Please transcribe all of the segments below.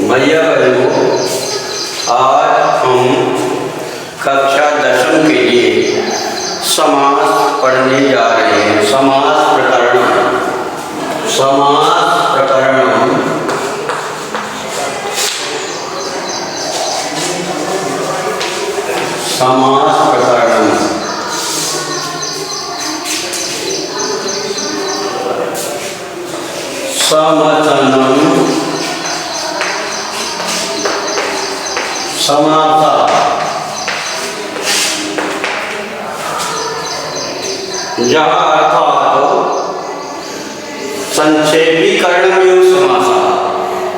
भैया बहनों, आज हम कक्षा 10वीं के लिए समास पढ़ने जा रहे हैं। समास प्रकरण, समास प्रकरण समास प्रकरण समवचनम समासा जहाँ अर्थात संक्षेपीकरण में समासा,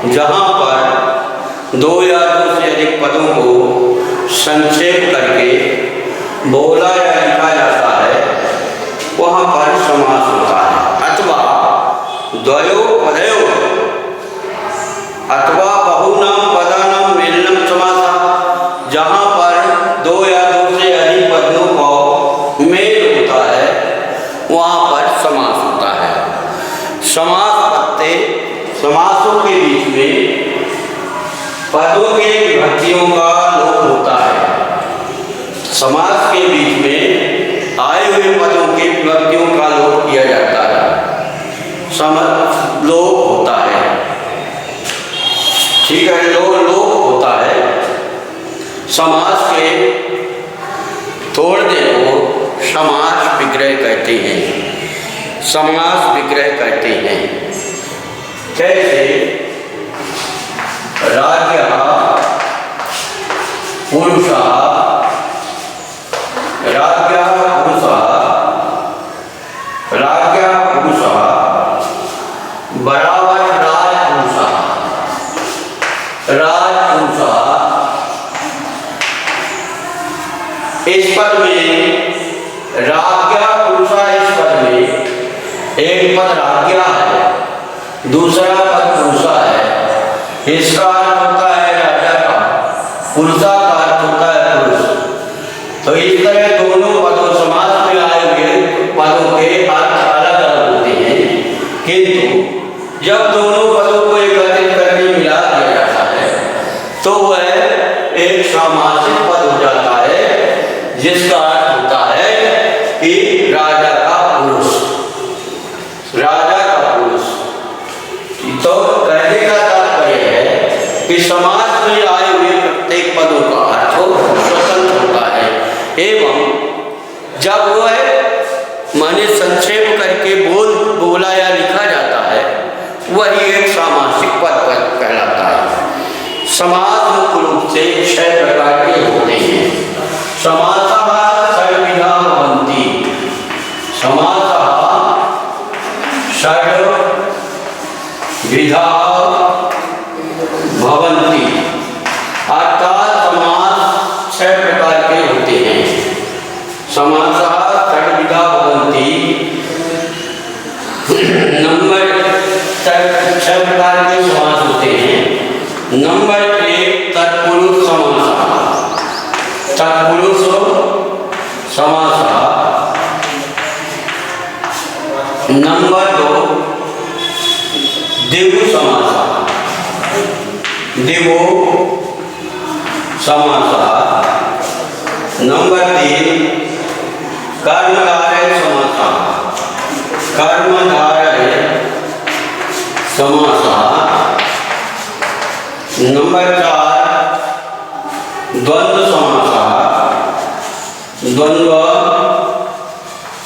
जहाँ पर दो या दो से अधिक पदों को संक्षेप करके बोला या लिखा जाता है, वहाँ पर समास होता है। अथवा द्वयो पदयो अथवा बहुनाम पदानाम मेलनम समासा, जहाँ पर दो या दो से अधिक पदों को मेल होता है, वहाँ पर समास होता है। समास पत्ते समासों के बीच में पदों के विभक्तियों का लोप होता है। समास के बीच में आए हुए पदों के विभक्तियों का लोप किया जाता है, लोप होता है। ठीक है, लोप होता है। समास के तोड़ने को समास विग्रह कहते हैं। समास विग्रह कहते हैं। कैसे? राज्ञः पुरुषः, राज्ञः पुरुषः, राज्ञः पुरुषः बराबर राजपुरुषः, राजपुरुषः। इस पद में राज्ञः पुरुषः, इस पद में एक पद राज्ञः है, दूसरा पद पुरुषः है। इसका अर्थ होता है राजा का, पुरुषा का अर्थ होता है पुरुष। तो इस तरह दोनों पदों समास में आए हुए पदों के अर्थ अलग अलग होते हैं, किंतु जब दोनों पदों को एकत्रित करके मिला दिया जाता है तो वह एक सामासिक पद हो जाता है, जिसका अर्थ होता है कि राजा का पुरुष, राजा का पुरुष। तो कहने का तात्पर्य है कि समास में आए हुए प्रत्येक पदों का अर्थ स्वतंत्र होता है, एवं जब वह माने संक्षेप करके बोला या लिखा जाता है, वही एक सामासिक पद कहलाता है। समास मुख्य रूप से 6 प्रकार के होते हैं। समासः षड्विधा भवन्ति, समासः षड्विधा भवन्ति, अर्थात समास 6 प्रकार के होते हैं। समासः षड्विधा भवन्ति, नंबर 6 प्रकार के समास होते हैं। नंबर 1 तत्पुरुष समासः, तत्पुरुष समासः। नंबर 2 दिवु समासः, दिवु समासः। नंबर 3 कर्मधारय समासः, कर्मधारय समासः। नंबर 4 द्वंद्व समासः, द्वंद्व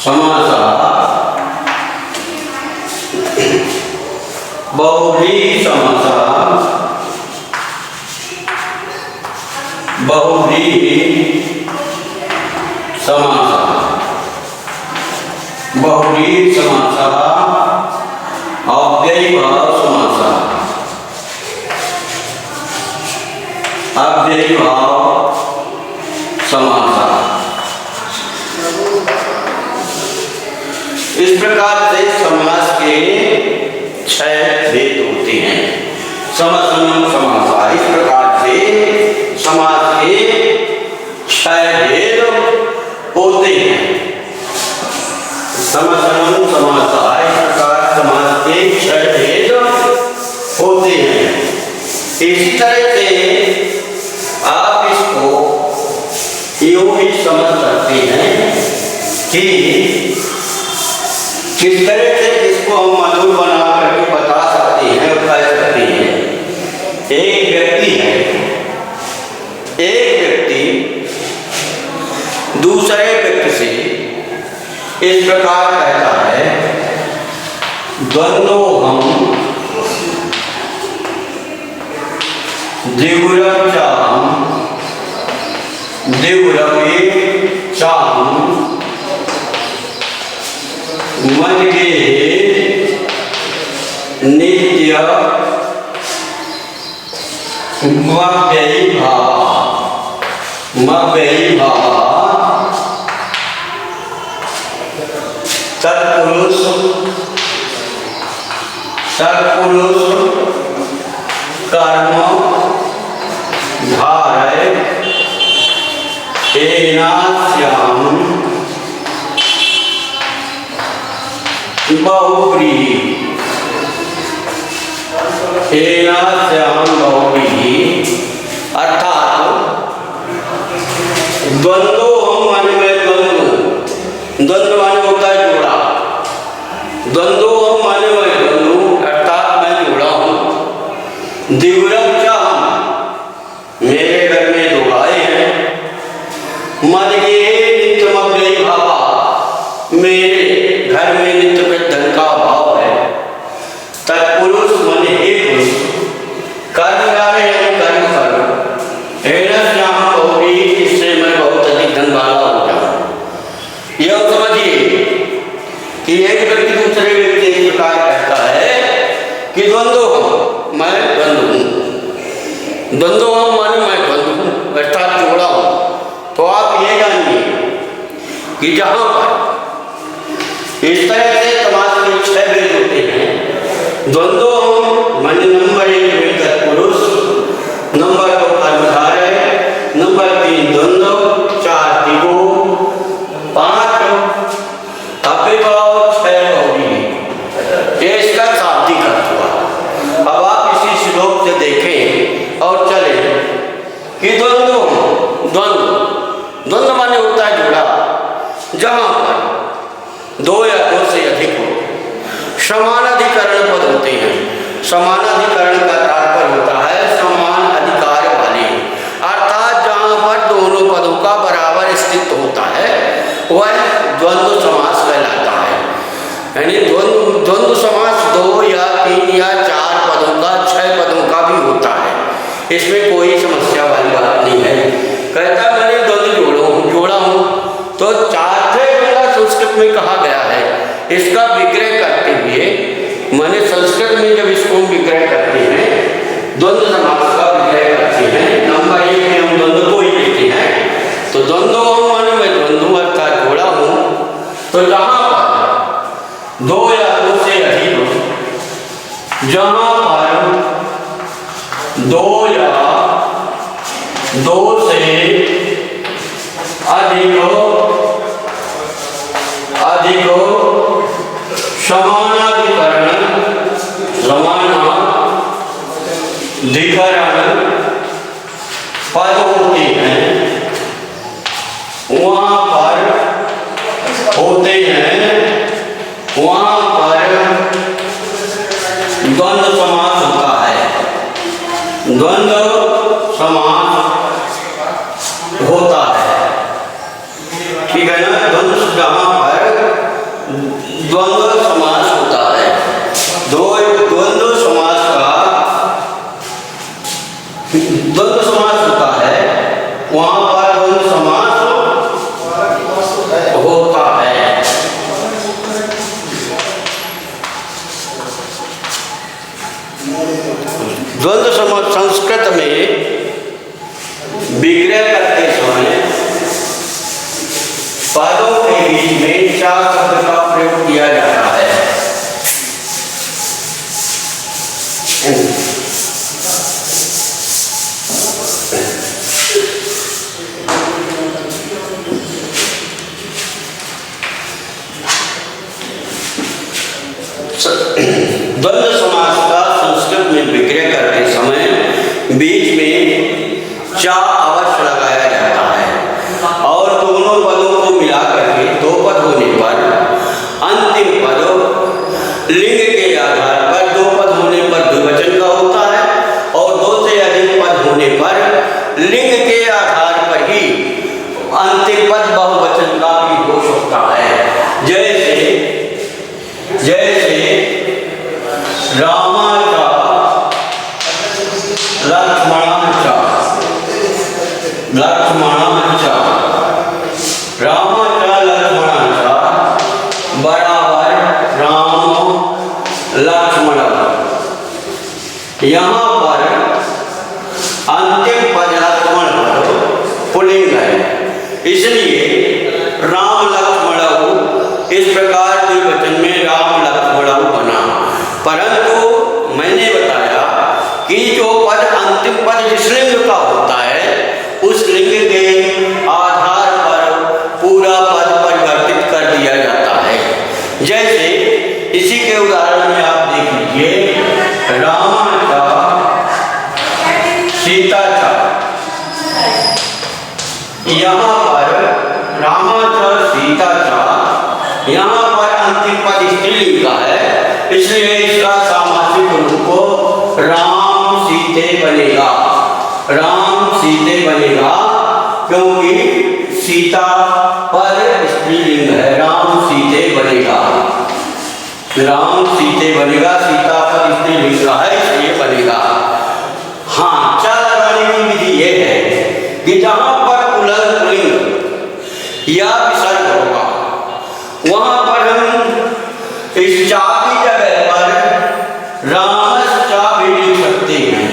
समासः। बहुव्रीहि समासः, बहुव्रीहि समासः। बहुव्रीहि समासः। अव्ययीभाव समासः, अव्ययीभाव समासः। इस प्रकार से समास के 6 भेद होते हैं। समसमम समासः, इस प्रकार से समास के 6 भेद होते हैं। समसमम समासः, इस प्रकार समास के 6 भेद होते हैं। कि किस तरह से इसको हम मधुर बना करके बता सकते हैं और कह सकते हैं। एक व्यक्ति दूसरे व्यक्ति से इस प्रकार कहता है, द्वंद्वोऽहं द्विगुणं चाहं द्विगुणमपि चाहं मद्ये नित्य मद्वयी भावः तत्पुरुष कर्म धारय एनास्याम बहुव्रीहि अर्थात द्वंद्व माने में द्वंद्व माने होता है जोड़ा। द्वंद्व माने में द्वंद्व अर्थात मैं जोड़ा हूँ। द्विगुणं चाहं मेरे घर में दो गाय हैं। मद्ये नित्यमव्ययी भावः मेरे घर में नित्य में धन का अभाव है। तत्पुरुष मन एक पुरुष कर्म कार्य कर्म करो एनास्याम बहुव्रीहि इससे मैं बहुत अधिक धन वाला हो जाऊं। यह समझिए कि एक व्यक्ति दूसरे व्यक्ति इस प्रकार कहता है कि द्वंद्व हूं मैं द्वंद्व हूं। द्वंद्व हूं माने मैं द्वंद्व हूं अर्थात जोड़ा हूं। तो आप ये जानिए कि जहां पर इस तरह से समाज में 6 भेद होते हैं। द्वंद्व माने नंबर 1 में तत्पुरुष, नंबर 2 कर्मधारय, नंबर 3 द्वंद्व, 4 द्विगुण, 5 अव्ययभाव, 6 बहुव्रीहि। ये इसका शाब्दिक अर्थ हुआ। अब आप इसी श्लोक से देखें और चले कि द्वंद्व माने होता है जोड़ा। जहां पर 2 या 2 से अधिक हो समानाधिकरण पद होते हैं। समानाधिकरण का तात्पर्य होता है समान अधिकार वाले, अर्थात जहां पर दोनों पदों का बराबर स्थित होता है वह द्वंद्व समास कहलाता है। यानी द्वंद्व समास 2 या 3 या 4 पदों का 6 पदों का भी होता है। इसमें कोई समस्या वाली बात नहीं है। कहता मैंने द्वंद्व जोड़ा हूँ तो 4 संस्कृत में कहा गया है। इसका विग्रह करते हुए माने संस्कृत में जब इसको विग्रह करते हैं द्वंद्व समास का विग्रह करते हैं। नंबर 1 में हम द्वंद्व को ही लेते हैं। तो द्वंद्व माने मैं द्वंद्व अर्थात जोड़ा हूँ। तो जहां पर 2 या 2 से अधिक हो, जहां पर 2 या 2 से अधिक समानाधिकरण पद होते हैं वहां पर द्वंद्व समास होता है। द्वंद्व समास होता है, ठीक है ना। जहां पर द्वंद्व समास होता है, द्वंद्व समास होता है वहां पर द्वंद्व समास होता है। द्वंद्व समास संस्कृत में विग्रह करते समय पदों के बीच में 4 शब्द का प्रयोग किया जाता है। द्वंद्व समास का संस्कृत में विग्रह करते समय बीच में 4 अवश्य लगाया जाता है और दोनों पदों को मिला करके 2 पद हो रामाचा लक्ष्मणाचा लक्ष्मणाचा रामाचा लक्ष्मणाचा बराबर राम लक्ष्मण। यहाँ पर अंतिम पद लक्ष्मण पुल्लिंग है, इसलिए राम लक्ष्मण इस प्रकार द्विवचन में राम लक्ष्मण बना। परंतु मैंने बताया कि जो पद अंतिम पद जिस लिंग का होता है उस लिंग के आधार पर पूरा पद परिवर्तित कर दिया जाता है। जैसे इसी के उदाहरण में आप देख लीजिए, रामाचा सीताचा। यहाँ पर रामाचा सीताचा, यहाँ पर अंतिम पद स्त्रीलिंग का है, इसलिए इसका सामासिक रूप राम सीते बनेगा। राम सीते बनेगा क्योंकि सीता पद स्त्रीलिंग है, राम सीते बनेगा। राम सीते बनेगा, सीता पद स्त्रीलिंग का है इसलिए बनेगा। हाँ, चा लगाने की विधि यह है कि जहाँ पर पुल्लिंग या विसर्ग होगा वहाँ पर हम इस चा की जगह पर रामश्चा भी लिख सकते हैं।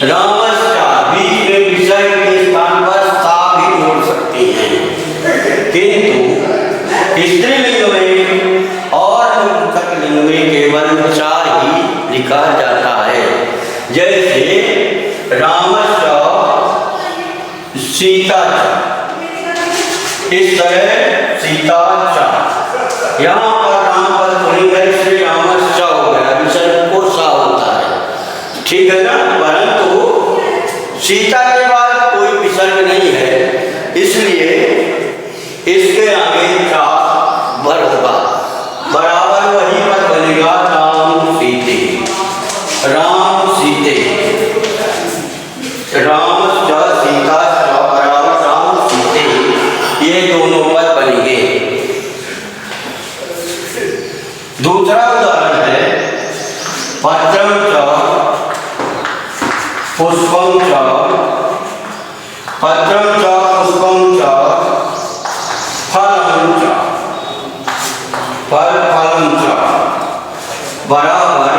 रामश्चा बीच में विसर्ग के स्थान पर सा भी जोड़ सकते हैं, किंतु स्त्रीलिंग में और नपुंसकलिंग में केवल चा ही लिखा जाता है। जैसे रामश्चा सीताचा, इस तरह सीताचा। यहाँ पर राम पद पुल्लिंग है इसलिए रामश्चा हो गया, विसर्ग को सा होता है, ठीक है ना। परंतु सीता के बाद कोई विसर्ग नहीं है, इसलिए इसके आगे चा वर होगा, बराबर वही पद बनेगा राम सीते। राम सीते, रामश्चा सीताचा बराबर राम सीते, ये दोनों पद बनेंगे। दूसरा उदाहरण है पत्रम च पुष्पम च, पत्रम च पुष्पम च फलम च, फलम च बराबर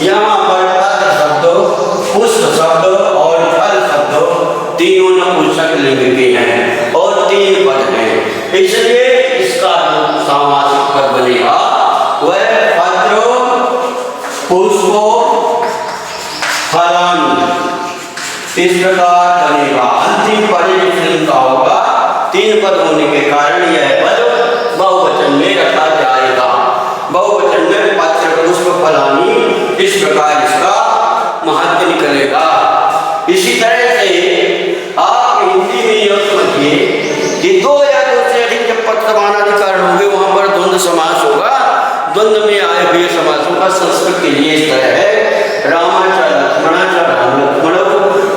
यहाँ पर पत्र शब्द, पुष्प शब्द और फल शब्द तीनों नपुंसक लिंग के हैं और तीन पद हैं, इसलिए इसका सामासिक पद बनेगा वह पत्र पुष्प फलानि, इस प्रकार बनेगा। अंतिम पद जिस लिंग का होगा, तीन पद होने के कारण यह पद बहुवचन में रखा जाएगा। बहुवचन में पत्र पुष्प फलानि, इस प्रकार इसका महत्व निकलेगा। इसी तरह से आप हिंदी में यह समझिए कि दो या दो से अधिक जब पद समानाधिकरण होंगे वहां पर द्वंद्व समास होगा। द्वंद्व में आए हुए समासों का संस्कृत के लिए इस तरह है, रामाचा लक्ष्मणाचा राम लक्ष्मण,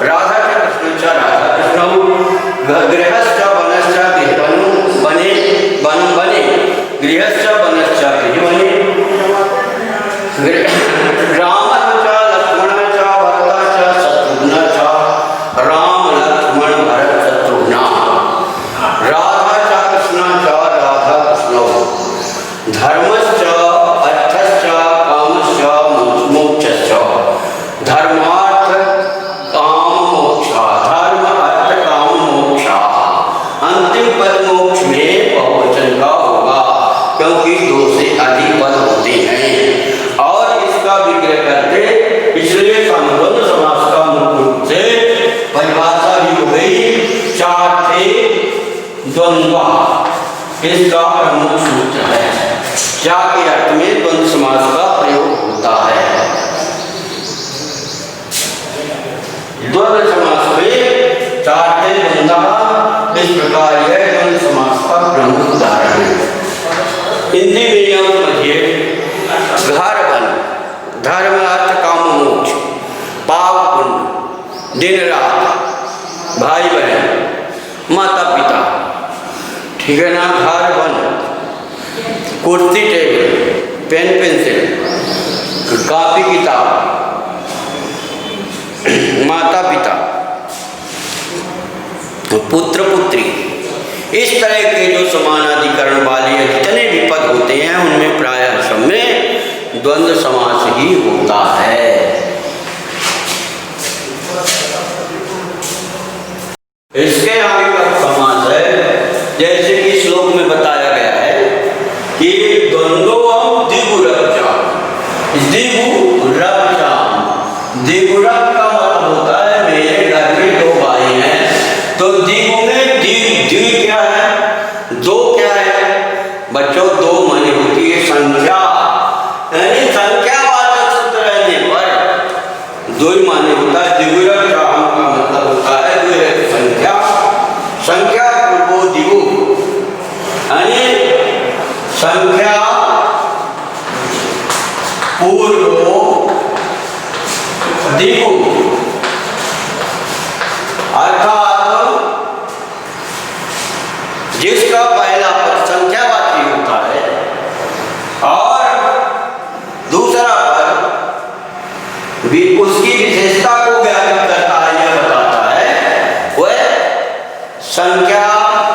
राधाचा कृष्णचा राधा कृष्ण, गृहस्चा वनस्चा गृह बने वन बने, गृहस्चा वनस्चा गृह बने, रामाचा लक्ष्मणाचा भरताचा शत्रुघ्नाचा राम लक्ष्मण भरत शत्रुघ्न, राधाचा कृष्णाचा राधा कृष्ण, धर्मश्च अर्थश्च कामश्च मोक्षश्च, धर्मार्थ काम मोक्ष, धर्म अर्थ काम मोक्ष। अंतिम पद मोक्ष में बहुवचन का होगा क्योंकि दो से अधिक पद होते हैं और इसका विग्रह करते, इसलिए संबंध समास का मुख्य रूप से परिभाषा भी हो गई चार थे द्वंद्व, इसका प्रमुख सूत्र है। चा के अर्थ में द्वंद्व समास का प्रयोग होता है। द्वंद्व समास में चार थे द्वंद्व, इस प्रकार यह द्वंद्व समास का प्रमुख उदाहरण है। हिंदी में यह समझिए, घर बन, धर्म अर्थ काम मोक्ष, पाप पुण्य, दिन रात, भाई बहन, माता पिता, ठीक है ना। घर बन, कुर्सी टेबल, पेन पेंसिल, कापी किताब, माता पिता, पुत्र पुत्री, इस तरह के जो समानाधिकरण वाले जितने भी पद होते हैं उनमें प्रायः सब में द्वंद्व समास ही होता है। इसके आगे का समास है जैसे कि श्लोक में बताया गया है कि द्वंद्वम द्विगुरक्षाम। द्विगुरक का मतलब होता है मेरे घर में दो भाई हैं, तो द्विगु में द्वि क्या है? दो क्या है बच्चों? दो माने होती है संख्या, यानी संख्यावाचक सूत्र रहने पर दो ही माने होता है। द्विगुरक्षाम का मतलब होता है द्वि संख्या, संख्या पूर्वो द्विगु, यानी संख्या पूर्वो द्विगु, अर्थात जिसका पहला पद संख्यावाची होता है और दूसरा पद भी उसकी विशेषता को ज्ञापित करता है, यह बताता है, वह संख्या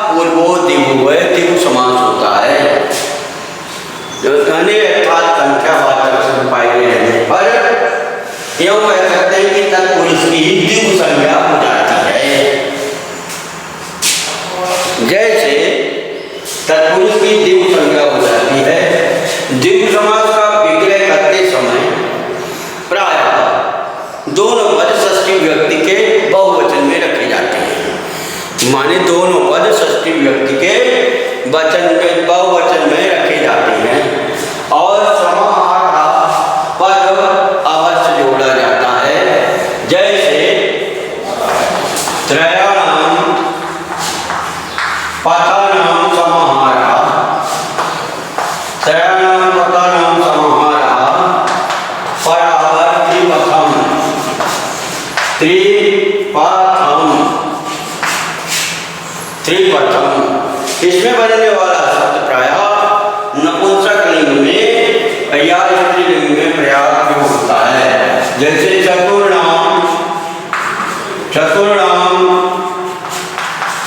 पूर्वो द्विगु, वह द्विगु समास होता है। अर्थात संख्यावाचक शब्द पाए रहने पर यूं कह सकते हैं कि तत्पुरुष की द्विगु संज्ञा हो जाती है। जैसे तत्पुरुष की द्विगु संज्ञा हो जाती है। द्विगु समास का विग्रह करते समय प्रायः दोनों पद षष्ठी व्यक्ति के बहुवचन में रखे जाते हैं, माने दोनों पद षष्ठी व्यक्ति के वचन में बहुवचन में रखे जाते हैं और समाहार पद अवश्य जोड़ा जाता है। जैसे त्रयाणाम पदानाम समाहारः, त्रयाणाम पदानाम समाहारः बराबर त्रिपथम, त्रिपथम, त्रिपथम। इसमें बनने वाला शब्द प्रायः नपुंसकलिंग में या स्त्रीलिंग में प्रयोग होता है। जैसे चतुर्णाम, चतुर्णाम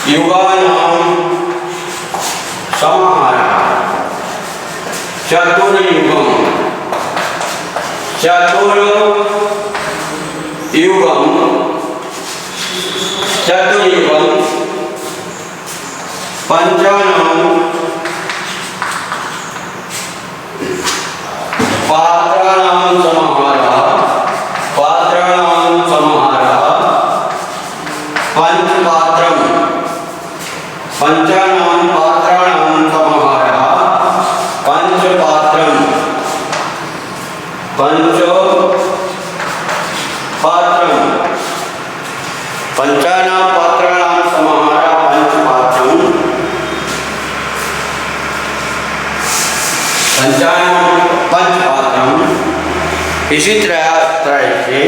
युगानाम समाहारः, चतुर्युगम, चतुर्युगम, चतुर्युगम, पंचानाम पात्राणाम समाहारः, पात्राणाम समाहारः, पंचपात्रम, पंचानाम पात्राणाम समाहारः, पंचपात्रम, पंचपात्रम, पंचानाम पात्राणाम समाहारः, पंचपात्रम, पंचानाम पंचपात्रम। इसी तरह से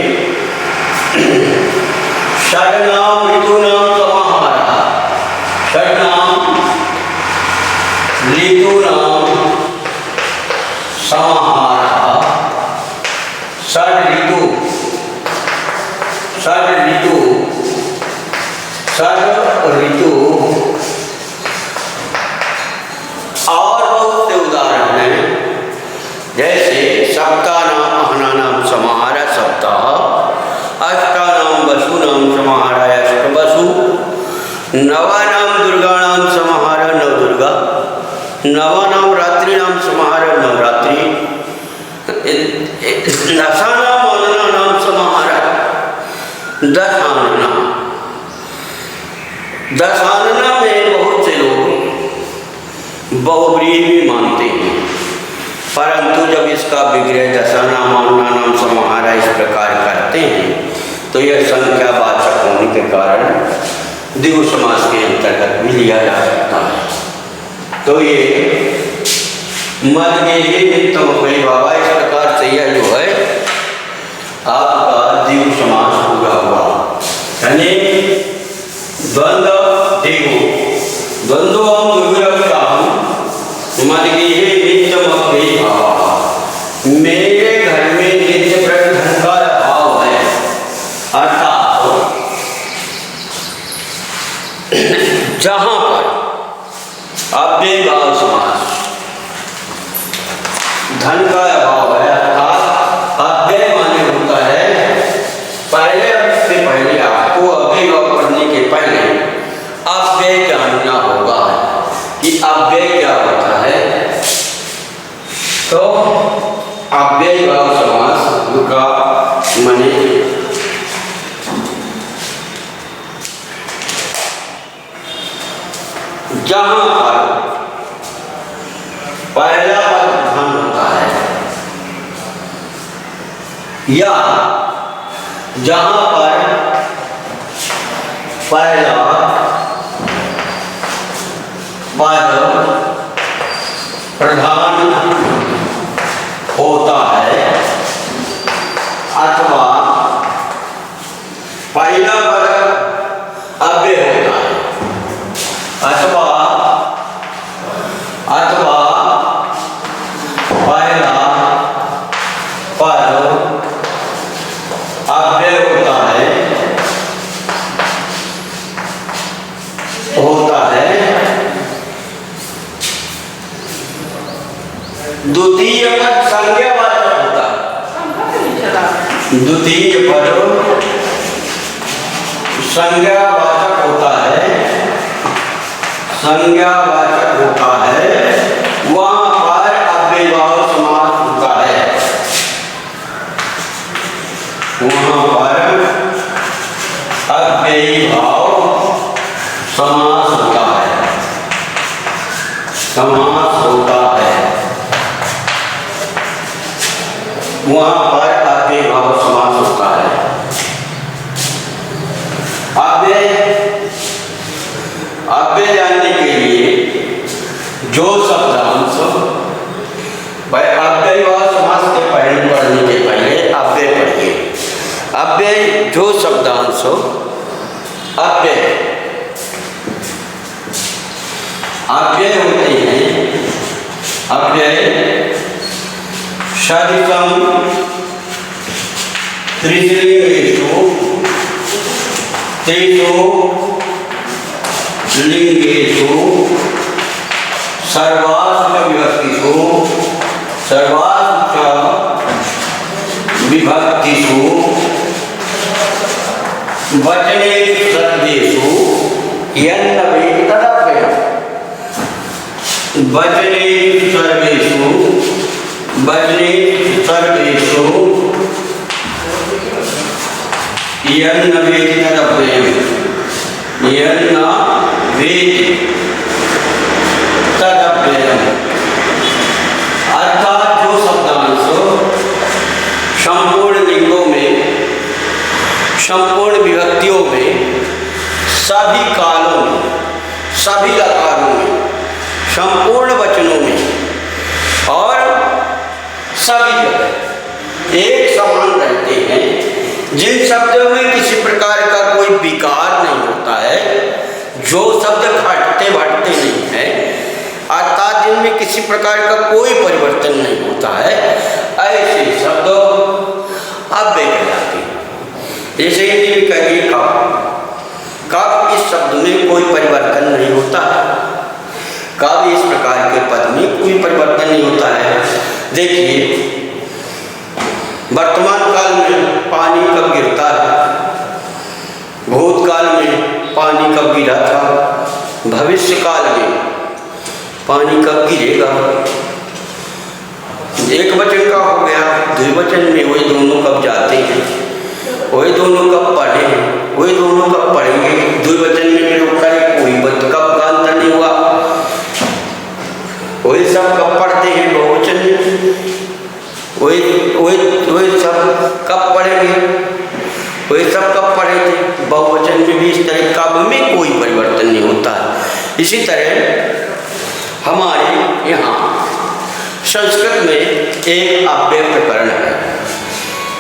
षड्नाम ऋतूनाम समाहारः, षड्नाम ऋतूनाम समाहारः, षड् ऋतु, षड् ऋतु, षड् ऋतु। और बहुत से उदाहरण हैं, जैसे सप्तानाम अहनानाम समाहारः सप्ताह, अष्टानाम वसूनाम समाहारः अष्टवसु, नवानाम दुर्गाणाम समाहारः नवदुर्गा, नवानाम रात्रीनाम समाहारः नवरात्रि, दशानाम आननानाम समाहारः दशानना। दशानना में बहुत से लोग बहुब्रीहि भी मानते हैं, परंतु जब इसका विग्रह दशानाम आननानाम समाहारः इस प्रकार करते हैं तो यह संख्यावाचक होने के कारण द्विगु समास के अंतर्गत भी लिया जा सकता है। तो ये मद के लिए नित्य कोई बाबा इस प्रकार से यह जो है आपका द्विगु समास पूरा हुआ, यानी द्वंद्व द्विगु, द्वंद्वम द्विगुरक्षाम मद के लिए नित्यम अभ्येभावः, मेरे घर में धन का अभाव है, अर्थात अव्यय माने होता है पहले, से पहले आपको अव्यय पढ़ने के पहले अव्यय जानना होगा कि अव्यय क्या होता है। तो अव्यय भाव समास का माने जहां पर पहला पद धन होता है या जहां पर पहला पद प्रधान होता है अथवा पहला पद अव्यय होता है अथवा पहला पद अव्यय होता है द्वितीय पद संज्ञावाचक होता है, द्वितीय पद संज्ञावाचक होता है, संज्ञावाचक होता है, वहां पर अव्यय भाव समास होता है, वहां पर अव्यय भाव समास होता है, समास होता है, वहां पर अव्यय भाव समास होता है। अव्यय जानने के लिए जो शब्दांश भाई अव्यय भाव समास के पहले पढ़ने के पहले अव्यय पढ़िए। अव्यय जो शब्दांश हो अव्यय अव्यय होते हैं, अव्यय सदिशं त्रिलिंगेषु त्रिषु लिंगेषु सर्वासु विभक्तिषु सर्वासु विभक्तिषु वचनेषु शब्देषु यन्नवेति तदव्ययम्। वचनेषु सर्वेषु वचनेषु सर्वेषु यन्नवेति तदव्ययम्। यन्न वेति तदव्ययम् अर्थात जो शब्दांश संपूर्ण लिंगों में संपूर्ण विभक्तियों में सभी कालों में सभी लकारों में संपूर्ण वचनों में और सभी जगह एक समान रहते हैं, जिन शब्दों में किसी प्रकार का कोई विकार नहीं होता है, जो शब्द घटते बढ़ते नहीं है, अर्थात जिनमें किसी प्रकार का कोई परिवर्तन नहीं होता है, ऐसे शब्द अव्यय कहलाते हैं। जैसे हिंदी में कहिए कब इस शब्द में कोई परिवर्तन नहीं होता है, कब इस प्रकार के पद में कोई परिवर्तन नहीं होता है। देखिए वर्तमान काल में पानी कब गिरता है, भूतकाल में पानी कब गिरा था, भविष्य काल में पानी कब गिरेगा। एक वचन का हो गया, द्विवचन में वही दोनों कब जाते हैं, वही दोनों कब पढ़े, वही दोनों कब पढ़ेंगे। द्विवचन में प्रयोग करें, कोई कब का अंतर नहीं हुआ, वही सब कब पढ़ते हैं बहुवचन में, वही सब कब पढ़ेंगे, वही सब कब पढ़े थे बहुवचन में भी। इस तरह कब में कोई परिवर्तन नहीं होता है। इसी तरह हमारे यहाँ संस्कृत में एक अव्यय प्रकरण है,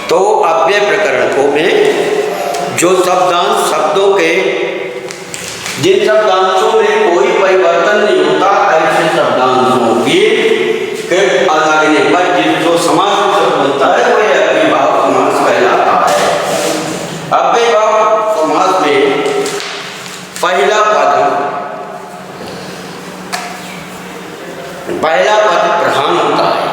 तो अव्यय प्रकरणों में जो शब्दांश शब्दों के जिन शब्दांशों में कोई परिवर्तन नहीं होता, ऐसे शब्दांशों के लगने पर जो समास बनता है वह अव्यय भाव समास कहलाता है। अव्यय भाव समास में पहला पद प्रधान होता है,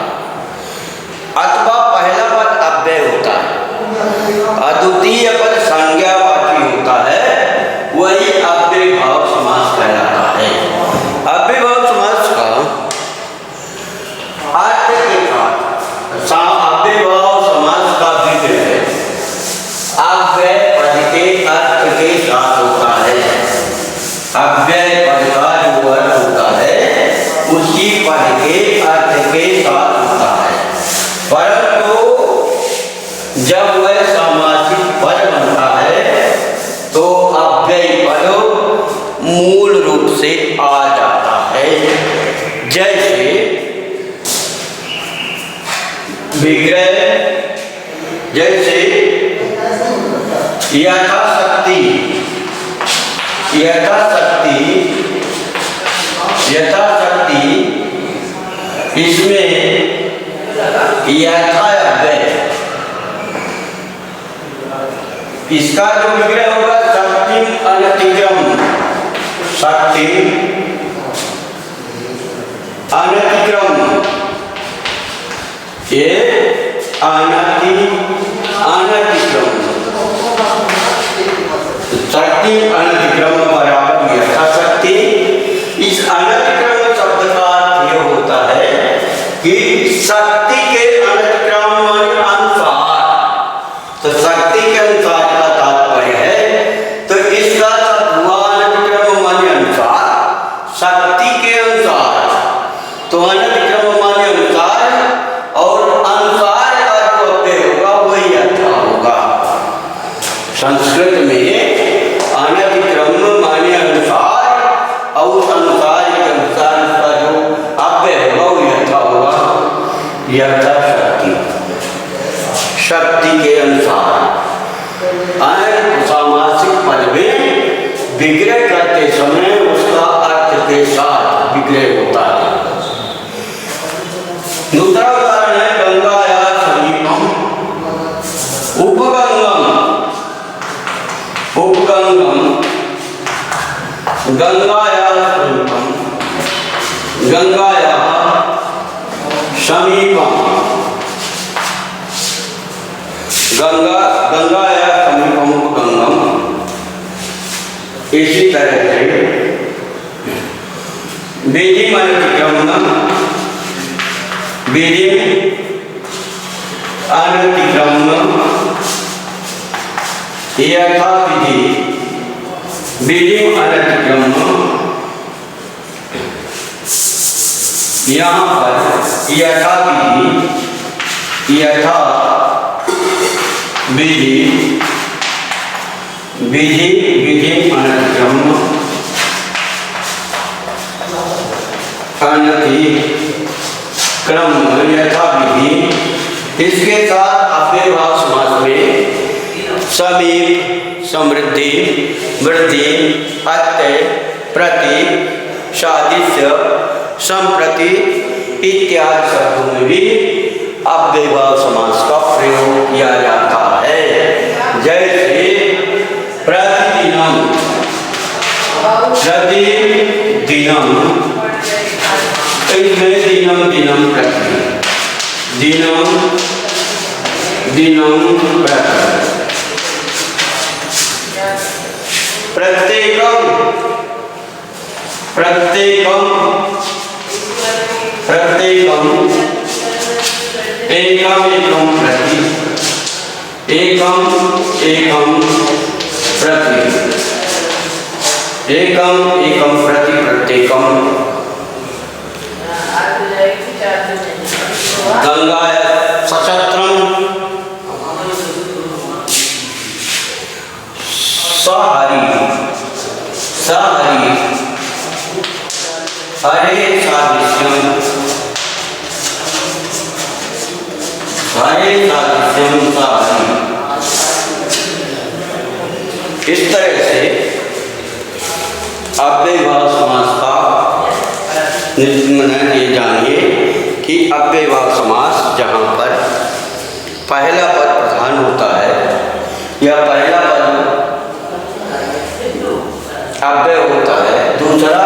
विग्रह जैसे यथाशक्ति, यथाशक्ति, यथाशक्ति, इसमें यथाव्यय, इसका जो विग्रह होगा शक्ति अनतिक्रम, शक्ति अनतिक्रम, ये अनतिक्रम, शक्ति अनतिक्रम बराबर यथाशक्ति। इस अनतिक्रम शब्द का अर्थ यह होता है कि शक्ति के अनतिक्रम अनुसार, तो शक्ति के अनुसार का तात्पर्य है, तो इसका अनतिक्रम माने अनुसार, शक्ति के अनुसार, तो अनतिक्रम माने अनुसार, और अनुसार का जो अव्यय होगा वही यथा होगा। संस्कृत में अनतिक्रम माने अनुसार, और अनुसार के अनुसार का जो अव्यय होगा वो यथा होगा, यथाशक्ति, शक्ति के अनुसार। सामासिक पद में विग्रह करते समय उसका अर्थ के साथ विग्रह होता है। दूसरा उदाहरण है गंगाया समीपम, उपगंगम, उपगंगम, गंगाया समीपम, गंगाया समीपम, गंगा, गंगाया समीपम उपगंगम। इसी तरह से विधि अनतिक्रमण, विधि अनतिक्रमण, यथा विधि, विधि अनतिक्रमण। यहाँ पर यथा विधि, यथा विधि, विधि, विधि अनतिक्रमण, अनतिक्रम, यथा विधि। इसके साथ अव्ययभाव समास में समीप, समृद्धि, वृद्धि, अत्य, प्रति, सादृश्य, संप्रति इत्यादि शब्दों में भी अव्ययभाव समास का प्रयोग किया जाता है। जैसे प्रतिदिनम, प्रतिदिनम, इसमें दिनम, दिनम प्रति, दिनम, दिनम प्रति, प्रत्येकम, प्रत्येकम, प्रत्येकम, एकम, एकम प्रति, एकम, एकम प्रति, एकम, एकम प्रति, प्रत्येकम। गंगाया सशस्त्रम, सहरि, सहरि, हरे सादृश्यम, हरे सादृश्यम, सहरि। इस तरह से अव्ययभाव समास का निर्णय ये जानिए कि अव्ययभाव समास जहाँ पर पहला पद प्रधान होता है या पहला पद अव्यय होता है, दूसरा